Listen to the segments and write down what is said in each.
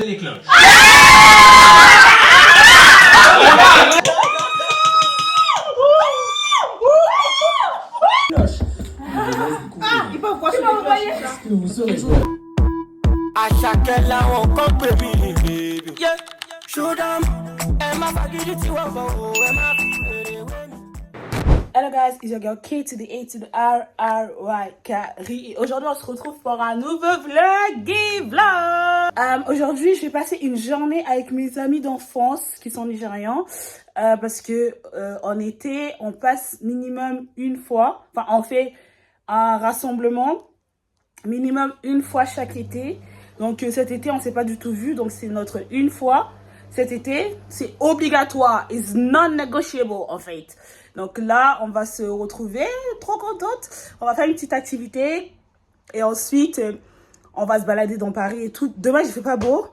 Les cloches. Ils peuvent quoi sur les cloches? À chaque là on compte baby. Yeah. Shoot them. Emma Bagidi Hello guys, it's your girl K to the A to the R R Y Kari. Et aujourd'hui on se retrouve pour un nouveau vlog. Aujourd'hui je vais passer une journée avec mes amis d'enfance qui sont nigérians. Parce que en été on passe minimum une fois. Enfin on fait un rassemblement minimum une fois chaque été. Donc cet été on s'est pas du tout vu. Donc c'est notre une fois. Cet été c'est obligatoire. It's non-negotiable en fait. Donc là, on va se retrouver, trop contente. On va faire une petite activité et ensuite, on va se balader dans Paris et tout. Demain, il ne fait pas beau,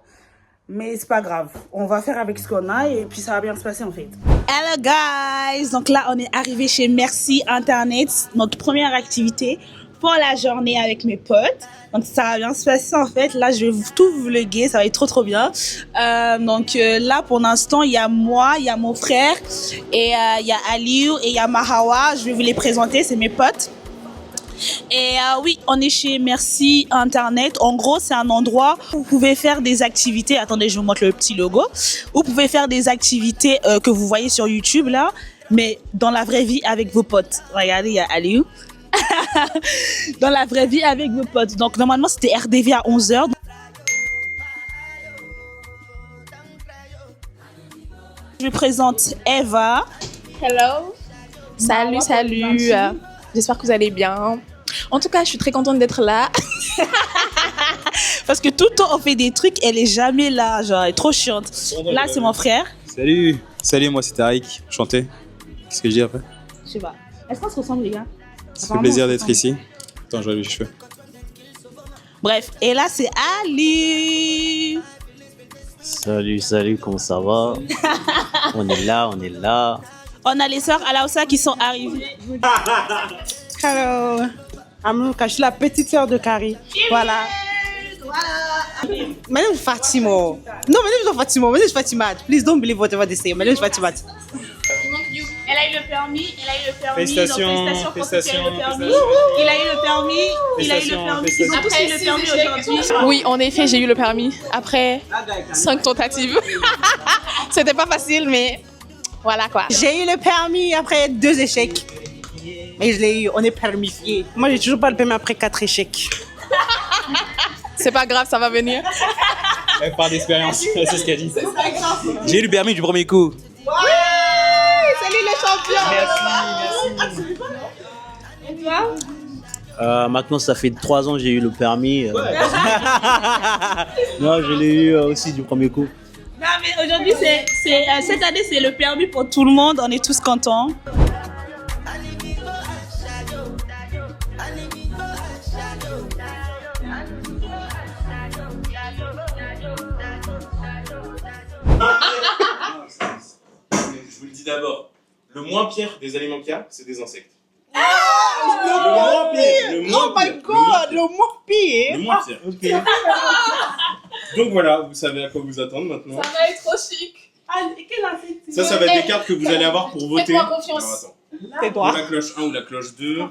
mais c'est pas grave. On va faire avec ce qu'on a et puis ça va bien se passer en fait. Hello guys! Donc là, on est arrivé chez Merci Internet, notre première activité pour la journée avec mes potes. Donc ça va bien se passer en fait. Là je vais tout vlogger, ça va être trop bien. Là pour l'instant il y a moi, il y a mon frère et il y a Aliou et il y a Mahawa. Je vais vous les présenter, c'est mes potes. Et oui, on est chez Merci Internet. En gros, c'est un endroit où vous pouvez faire des activités. Attendez, je vous montre le petit logo. Vous pouvez faire des activités que vous voyez sur YouTube là, mais dans la vraie vie avec vos potes. Regardez, il y a Aliou. Dans la vraie vie avec vos potes. Donc normalement c'était RDV à 11h. Je vous présente Eva. Hello. Salut, salut. J'espère que vous allez bien. En tout cas, je suis très contente d'être là. Parce que tout le temps on fait des trucs, elle est jamais là, genre elle est trop chiante. Là c'est mon frère. Salut. Salut, moi c'est Tariq, enchanté. Qu'est-ce que je dis après? Je sais pas. Est-ce qu'on se ressemble les gars? Ça fait plaisir d'être ici. Attends, je vais les cheveux. Bref, et là c'est Ali. Salut, comment ça va? On est là. On a les sœurs Alaoussa qui sont arrivées. Hello, Amlouka, je suis la petite sœur de Kari. Voilà. My name is Fatima. No, my name is not Fatima. My name is Fatimat. Please don't believe whatever they say. My name is Fatimat. Elle a eu le permis, Félicitations, donc félicitations pour ceux qui ont eu le permis. félicitations. Il a eu le permis, il a eu le permis. Ils ont tous eu le permis aujourd'hui. Oui, en effet, j'ai eu le permis après 5 tentatives. C'était pas facile, mais voilà quoi. J'ai eu le permis après 2 échecs. Mais je l'ai eu, on est permifié. Moi, j'ai toujours pas le permis après 4 échecs. C'est pas grave, ça va venir. Elle parle d'expérience, c'est ce qu'elle dit. J'ai eu le permis du premier coup. Salut les champions! Merci. Et toi? Maintenant, ça fait 3 ans que j'ai eu le permis. Non, je l'ai eu aussi du premier coup. Non mais aujourd'hui cette année c'est le permis pour tout le monde, on est tous contents. Je vous le dis d'abord, le moins pire des aliments qu'il y a, c'est des insectes. Le moins pire. Oh my god, le moins pire! Le moins pire. Donc voilà, vous savez à quoi vous attendre maintenant. Ça va être trop chic. Ah, quel insecte? Ça va être des cartes que vous allez avoir pour voter. Faites-moi confiance. Alors, attends. C'est Ou toi. la cloche 1 ou la cloche 2.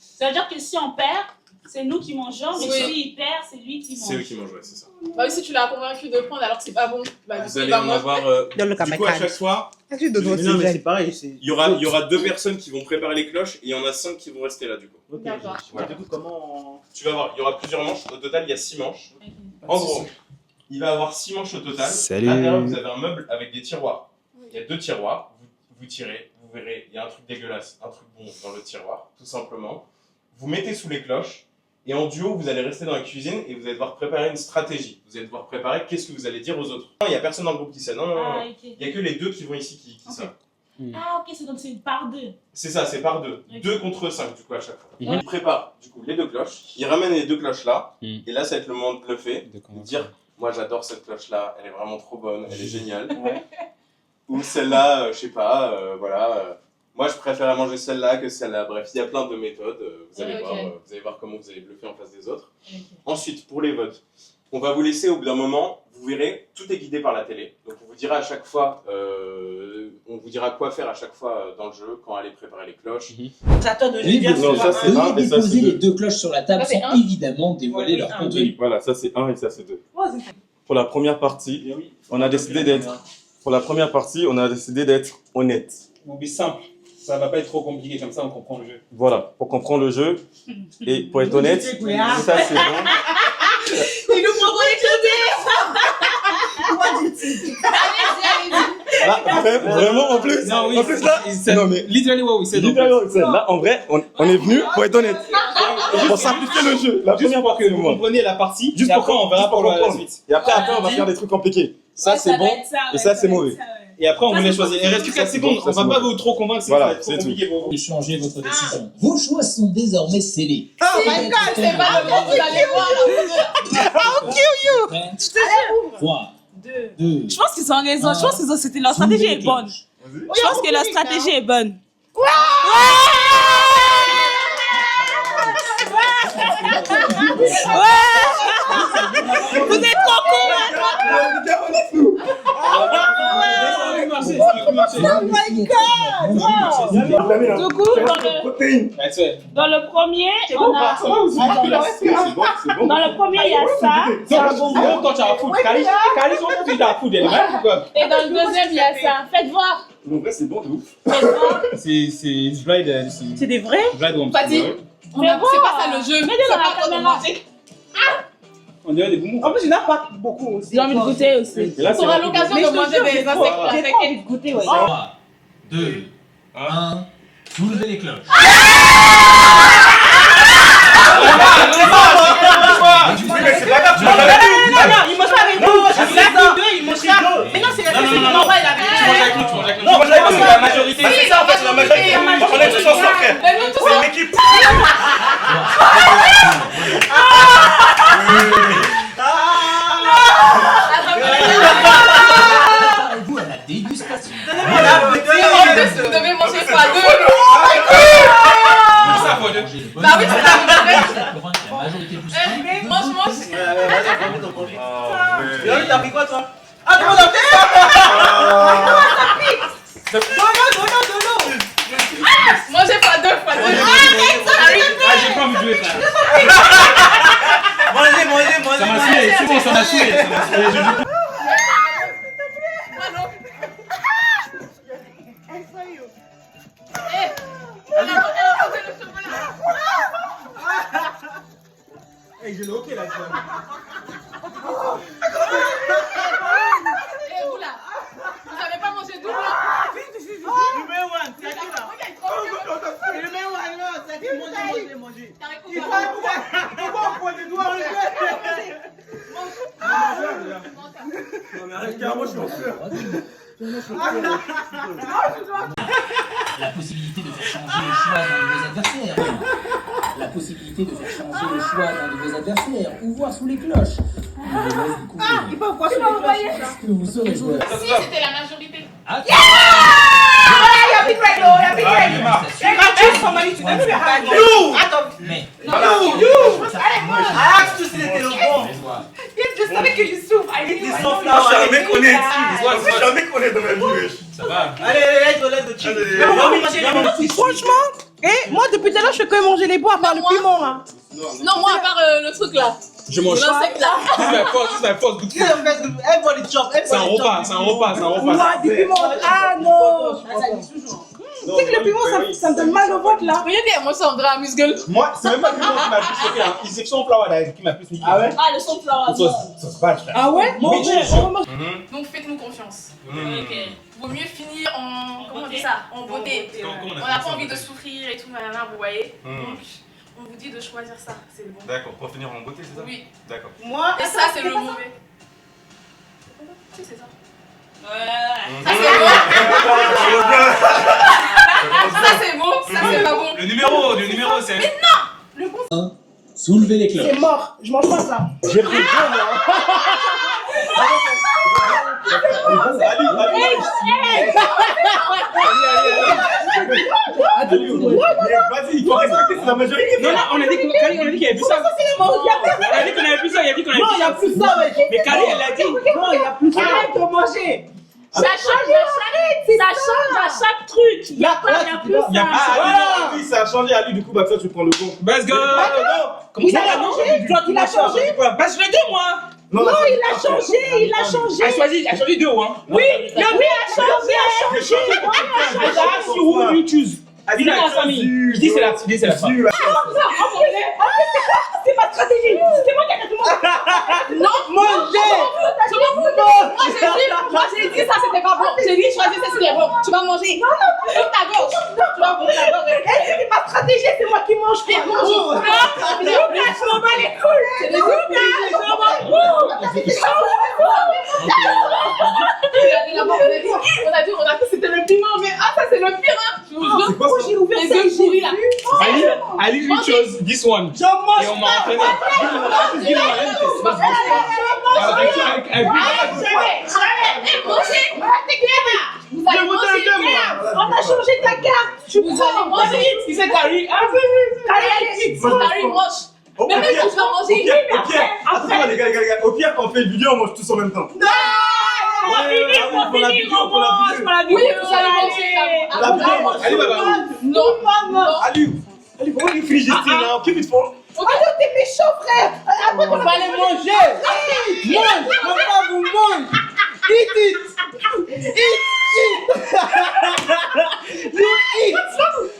Ça veut dire que si on perd, c'est nous qui mangeons, mais Oui. s'il perd, c'est lui qui mange. C'est eux qui mangent, ouais, c'est ça. Bah oui, si tu l'as convaincu de prendre alors que c'est pas bon, bah du Vous coup, il allez va en manger. avoir. Dans le Du coup, à kamikaze. chaque fois, Qu'est-ce que tu donnes Mais non, mais c'est pareil. il y aura 2 personnes qui vont préparer les cloches et il y en a 5 qui vont rester là, du coup. D'accord. Ouais. Du coup, comment Tu vas voir, il y aura plusieurs manches. Au total, il y a 6 manches. En gros, il va y avoir 6 manches au total. Salut. Là, derrière, vous avez un meuble avec des tiroirs. Il y a 2 tiroirs. Vous tirez, vous verrez, il y a un truc dégueulasse, un truc bon dans le tiroir, tout simplement. Vous mettez sous les cloches. Et en duo, vous allez rester dans la cuisine et vous allez devoir préparer une stratégie. Vous allez devoir préparer qu'est-ce que vous allez dire aux autres. Il n'y a personne dans le groupe qui sait. Non, non, non. Ah, non. ok. Il n'y a que les 2 qui vont ici qui Ok. savent. Ah, ok, donc c'est par 2. C'est ça, c'est par 2. Ok. 2 contre 5 du coup à chaque fois. Mhm. Il prépare du coup les 2 cloches. Il ramène les 2 cloches là. Mhm. Et là, ça va être le moment de bluffer. De dire, moi j'adore cette cloche là, elle est vraiment trop bonne, elle est géniale. Ou celle-là, je sais pas, voilà. Moi, je préfère manger celle-là que celle-là. Bref, il y a plein de méthodes. Vous allez voir comment vous allez bluffer en face des autres. Ensuite, pour les votes, on va vous laisser au bout d'un moment. Vous verrez, tout est guidé par la télé. Donc, on vous dira à chaque fois, on vous dira quoi faire à chaque fois dans le jeu, quand aller préparer les cloches. J'attends de Oui, dire non, ça, c'est un, veuillez et ça, déposer c'est les deux. deux cloches sur la table Ça, c'est sans un. évidemment dévoiler leur contenu. Voilà, ça c'est 1 et ça c'est 2. Pour la première partie, on a décidé d'être honnête. Mon but simple. Ça va pas être trop compliqué, comme ça on comprend le jeu. Voilà, pour comprendre le jeu et pour être honnête, ça c'est bon. Il nous propose Là, vraiment en plus, Non, oui, en plus là, non mais literally what we said. là en vrai, on est venu pour être honnête. Pour simplifier le jeu. La Juste première pour que partie, vous moi. compreniez la partie, Juste et pour après on verra pour la comprendre. suite. Et après, on va faire des trucs compliqués. Ça c'est bon et ça c'est mauvais. Et après on vous laisse choisir. Il reste que Ça, 4 c'est secondes, bon, ça, on va c'est pas bon. vous trop convaincre, Voilà, ça va être trop c'est tout. compliqué pour vous. De changer votre décision. Vos choix sont désormais scellés. Oh my God, C'est pas le moment, vous allez voir. Prêt 3, 2, Je pense qu'ils ont raison. Je pense que c'était leur stratégie est bonne. Je pense que leur stratégie est bonne. Vous êtes trop cool. Du coup, dans le premier, on a. Dans le premier, il y a ça. C'est un bonbon. Et dans le deuxième, il y a ça. Faites voir. En vrai, c'est bon de ouf. Faites voir. C'est des vrais? Fatih, c'est pas ça le jeu. Mettez C'est dans la pas pour caméra. manger. On dirait des bonbons. En plus, il n'y en a pas beaucoup aussi. J'ai envie de goûter aussi. Et là, Tu auras l'occasion de manger des insectes. J'ai trop envie de goûter, ouais. 3, 2, 1. Soulevez les cloches. c'est pas grave, tu Non, il mange pas avec nous. Il a dit deux, il mange pas. Mais non, c'est la question de l'envoi, il a dit. Non, c'est la majorité. C'est ça, en fait, la majorité. On est tous ensemble, frère. Mais nous tous, C'est une équipe. Préparez-vous à la dégustation. en plus, vous devez manger fois deux. Ça, faut deux. Bah oui, c'est ça, vous devez. La majorité du style. Mange. Yoann, t'as pris quoi, toi? Ah, non, non, Mangez fois deux. Ah, j'ai pas envie de jouer, frère. Ça m'a saoulé, c'est bon, ça m'a saoulé. Je joue plus. J'ai le hockey là, tu vois. Et vous là, vous avez pas mangé deux blancs. Numéro 1, c'est à qui là? Numéro 1, c'est à qui? Manger. Pourquoi on pointe des doigts? Non mais arrête, carrément, je suis en sueur. La possibilité de faire changer le choix d'un de vos adversaires. La possibilité de faire changer le choix d'un de vos adversaires. Ou voir sous les cloches. Je vous laisse découvrir. Ils peuvent voir sur les cloches. Est-ce que vous serez joueur? Si, c'était la majorité. C'est gratuit, Somalie, tu n'as plus rien. Attends. Mais. Ah, tu sais, c'était le bon. Je savais que je souffre. C'est un mec honnête. C'est un mec honnête dans la vie. Ça va. Allez, franchement, moi depuis tout à l'heure, je fais que manger les bois par le Moi. piment là. Non, moi, à part le truc là. Je mange. L'insecte là. C'est la force, goûte. Everybody chop, C'est un repas, c'est un repas, c'est un repas. Ouais, du piment. Ah non. Tu sais que le piment, ça me donne mal au ventre là. Regardez, moi, ça on dirait un muscle. Moi, c'est même pas le piment qui m'a plus choqué. Hein. C'est son flower là qui m'a plus niqué. Ah ouais? Ah, le son de flower. Ça se passe, frère. Ah ouais? Bon, Donc faites-nous confiance. Ok. Vaut mieux finir en. Comment on dit ça? En beauté. On n'a pas envie de souffrir et tout, nanana, vous voyez. Donc, on vous dit de choisir ça. C'est le bon. D'accord, pour finir en beauté, c'est ça? Oui. D'accord. moi, Et ça, c'est le mauvais. Si, c'est ça. Ouais. Ça, c'est bon. Ça, c'est bon. Ça, c'est pas bon. Le numéro, c'est. Soulevez les cloches. c'est mort. Je mange pas ça. J'ai pris le bon, moi. Vas-y, il faut respecter, c'est la majorité. Non, on a dit qu'il y avait plus ça. On a dit qu'on avait plus ça, il a dit qu'on avait plus ça. Non, il y a plus ça, ouais. Mais Kali, elle l'a dit. Non, il y a plus ça. Arrête de manger. Ça change à chaque truc. Il y a plus Il y a ça. plus ça. Oui, ça a changé à lui, du coup, bah toi, tu prends le con. Let's go. Il a changé. Il a changé. Bah, je l'ai dit, moi. Non, il a changé. Il a changé. Elle choisit deux, hein. Oui, il a changé. Sur who you choose. Dis dans la famille. Je dis c'est la femme. C'est ma stratégie. C'est moi qui ai tout le monde. Non, Manger. moi j'ai dit ça c'était pas bon. J'ai dit choisis ça c'était bon. Tu vas manger. Non, ouvre ta gauche. Tu vas ouvrir ta gauche. C'est ma stratégie. C'est moi qui mange. Et mange. Je m'en bats les couilles. C'est des on a dit c'était le piment, mais ça c'est le pire, hein. C'est quoi ça? J'ai ouvert Les ça. yeux pourris là. Ali lui chose this one. Je mange. Et on m'a entraîné. On a changé ta carte. Tu Vous allez manger. Si c'est Kali, Harry mange. Mais même si tu vas manger. Attends, les gars, au pire, quand on fait une vidéo, on mange tous en même temps. On va finir, on pour la finit, vidéo, on pour la mange vidéo. pour la Oui, vidéo. vous allez manger. Allez, baba. Non. Allez, on est free Justine, hein. Keep it for. Attends, t'es méchant, frère. Après, on va aller manger. Mange. Papa, vous mange. Eat it.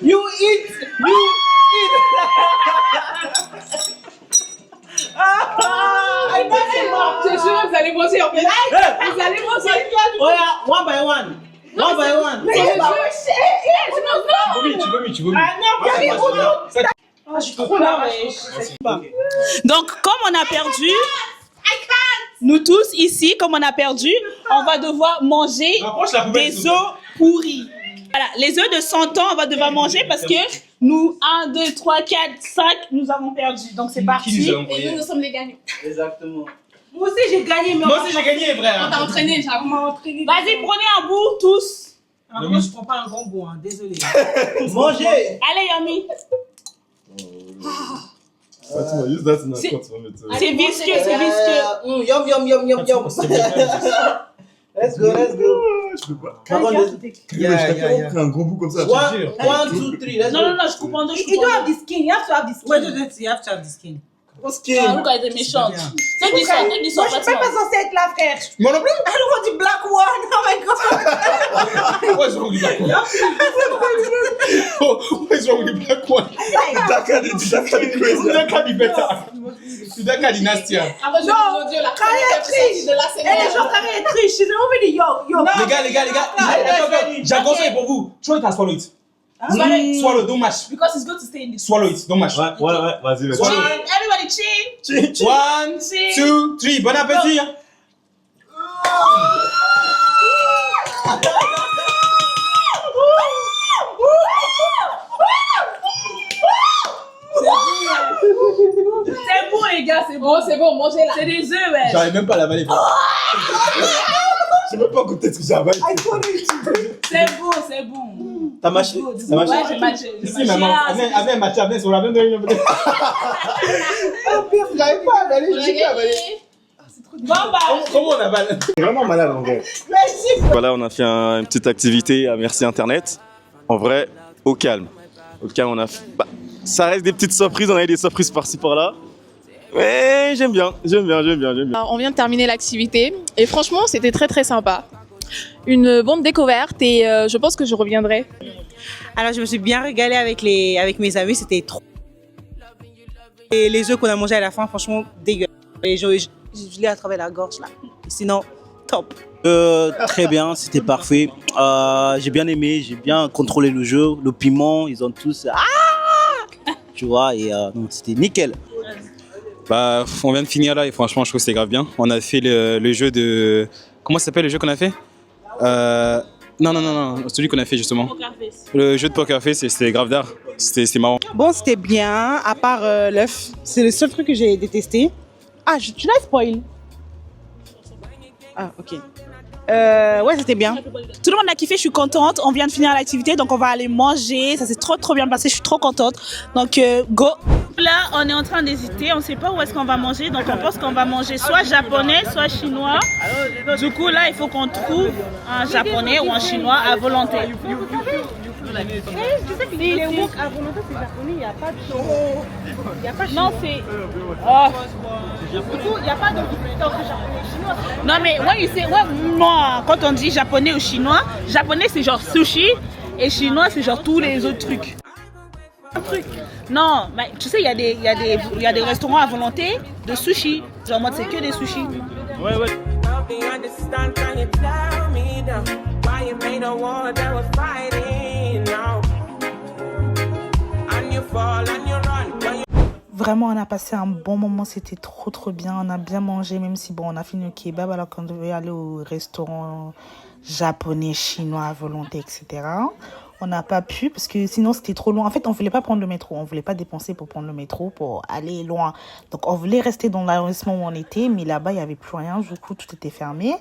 You eat. Je jure, vous allez manger en fait. Vous allez manger. Regarde, one by one. One by one. Tu vomis. Ah non, carrément. Je suis trop là, Donc, comme on a perdu, nous tous ici, comme on a perdu, on va devoir manger Rapproche la poubelle, des œufs pourris. Voilà, les œufs de 100 ans, on va devoir manger parce que nous, 1, 2, 3, 4, 5, nous avons perdu. Donc, c'est parti. Et nous sommes les gagnants. Exactement. Moi aussi, j'ai gagné, mais Moi aussi j'ai gagné, On frère. t'a entraîné, j'avoue. Vas-y, prenez un bout, tous. moi, je prends pas un grand goût, hein. Désolé. Manger. Allez, Yami. C'est visqueux, c'est visqueux. Yum. Let's go. Je peux pas. Par contre, J'ai pris un gros bout comme ça. 1, 2, 3, let's go. Non, je coupe en deux, je You coupe en don't have deux. the skin. You have to have the skin. You have to have the skin. Ah, Luca était méchante. C'est du sang, Moi, je suis même pas censée être là, frère. Moi non plus. I don't want the black one. Oh my god. What is wrong with black one? What is wrong with black one? Daka dit crazy. Daka dit better. Daka dit nasty. Après, je Non, vous dis là. Carré est triche. De la Et les gens, Carré est triche. She's already yo. Les gars. J'ai un conseil pour vous. Throw it and swallow it. Swallow, don't mash. Because it's good to stay in this. Swallow it, don't mash. Ouais, vas-y, vas-y. Swallow. Everybody chill. 1, 2, 3. Bon appétit. C'est bon, les gars, c'est bon. C'est bon, mangez là. C'est des œufs, ouais. J'arrive même pas à l'avaler. J'ai même pas goûté ce que j'ai avalé. C'est bon. T'as mâché? T'as mâché? Ouais, j'ai matché. Si, maman, avec match, avec sur la même de J'arrive pas à avaler. On a gagné. Bon, bah. Comment on avale? C'est vraiment malade en vrai. Voilà, on a fait une petite activité à Merci Internet. En vrai, au calme. Au calme, on a fait... ça reste des petites surprises, on a eu des surprises par-ci par-là. Mais j'aime bien. Alors, on vient de terminer l'activité et franchement, c'était très très sympa. Une bonne découverte et je pense que je reviendrai. Alors, je me suis bien régalée avec mes amis, c'était trop. Et les œufs qu'on a mangés à la fin, franchement, dégueulasse. Et je l'ai à travers la gorge là. Sinon, top. Très bien, c'était parfait. J'ai bien aimé, j'ai bien contrôlé le jeu, le piment, ils ont tous... tu vois, et non, c'était nickel. Bah, on vient de finir là et franchement, je trouve que c'était grave bien. On a fait le jeu de... Comment ça s'appelle le jeu qu'on a fait? Non, celui qu'on a fait justement. Le jeu de Poker Face, c'était grave d'art. C'était marrant. Bon, c'était bien, à part l'œuf. C'est le seul truc que j'ai détesté. Ah, tu l'as spoil. Ah, ok. Ouais, c'était bien. Tout le monde a kiffé, je suis contente. On vient de finir l'activité, donc on va aller manger. Ça s'est trop bien passé, je suis trop contente. Donc, go. Là, on est en train d'hésiter, on ne sait pas où est-ce qu'on va manger. Donc, on pense qu'on va manger soit japonais, soit chinois. Du coup, là, il faut qu'on trouve un japonais ou un chinois à volonté. Je sais que les wok à volonté, c'est japonais, il n'y a pas de chinois. Non, c'est... Du coup, il n'y a pas de différence de japonais chinois. Non, mais moi, quand on dit japonais ou chinois, japonais, c'est genre sushi, et chinois, c'est genre tous les autres trucs. Non, mais tu sais, il y a des restaurants à volonté de sushi. Genre, moi, c'est que des sushis. Ouais. Vraiment, on a passé un bon moment, c'était trop bien, on a bien mangé, même si bon, on a fini le kebab alors qu'on devait aller au restaurant japonais, chinois à volonté, etc. On n'a pas pu parce que sinon c'était trop loin. En fait, on voulait pas prendre le métro, on voulait pas dépenser pour prendre le métro, pour aller loin. Donc, on voulait rester dans l'arrondissement où on était, mais là-bas, il y avait plus rien, du coup, tout était fermé.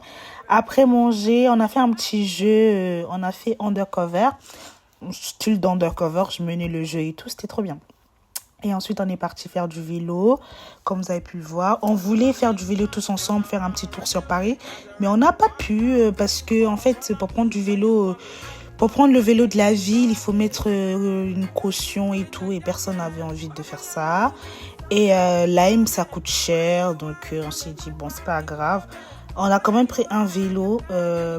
Après manger, on a fait un petit jeu, on a fait Undercover, style d'Undercover, je menais le jeu et tout, c'était trop bien. Et ensuite, on est parti faire du vélo, comme vous avez pu le voir. On voulait faire du vélo tous ensemble, faire un petit tour sur Paris, mais on n'a pas pu parce que, en fait, pour prendre le vélo de la ville, il faut mettre une caution et tout, et personne n'avait envie de faire ça. Et l'AM, ça coûte cher, donc on s'est dit, bon, c'est pas grave. On a quand même pris un vélo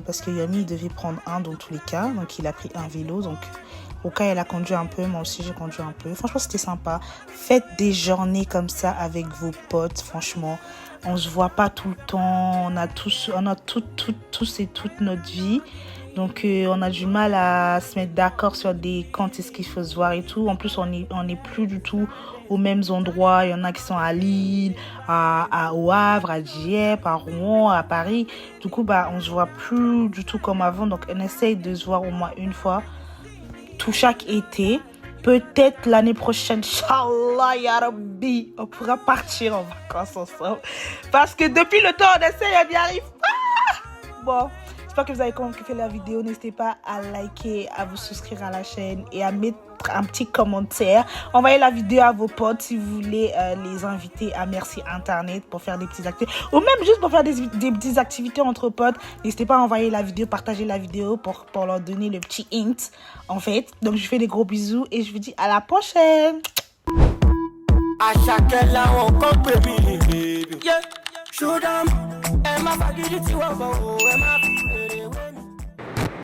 parce que Yami devait prendre un dans tous les cas, donc il a pris un vélo, donc... Au cas, elle a conduit un peu, moi aussi j'ai conduit un peu. Franchement, c'était sympa. Faites des journées comme ça avec vos potes, franchement. On se voit pas tout le temps. On a tous et toute notre vie. Donc, on a du mal à se mettre d'accord sur quand est-ce qu'il faut se voir et tout. En plus, on est plus du tout aux mêmes endroits. Il y en a qui sont à Lille, au Havre, à Dieppe, à Rouen, à Paris. Du coup, on se voit plus du tout comme avant. Donc, on essaye de se voir au moins une fois. Chaque été, peut-être l'année prochaine, Inch'Allah, Ya Rabbi, on pourra partir en vacances ensemble. Parce que depuis le temps, on essaie, on n'y arrive pas. Bon, j'espère que vous avez kiffé la vidéo. N'hésitez pas à liker, à vous souscrire à la chaîne et à mettre un petit commentaire. Envoyez la vidéo à vos potes si vous voulez les inviter à Merci Internet pour faire des petites activités. Ou même juste pour faire des petites activités entre potes. N'hésitez pas à envoyer la vidéo, partager la vidéo pour leur donner le petit hint. En fait, donc je fais des gros bisous et je vous dis à la prochaine. À chaque là on compte baby. Yeah. Show them.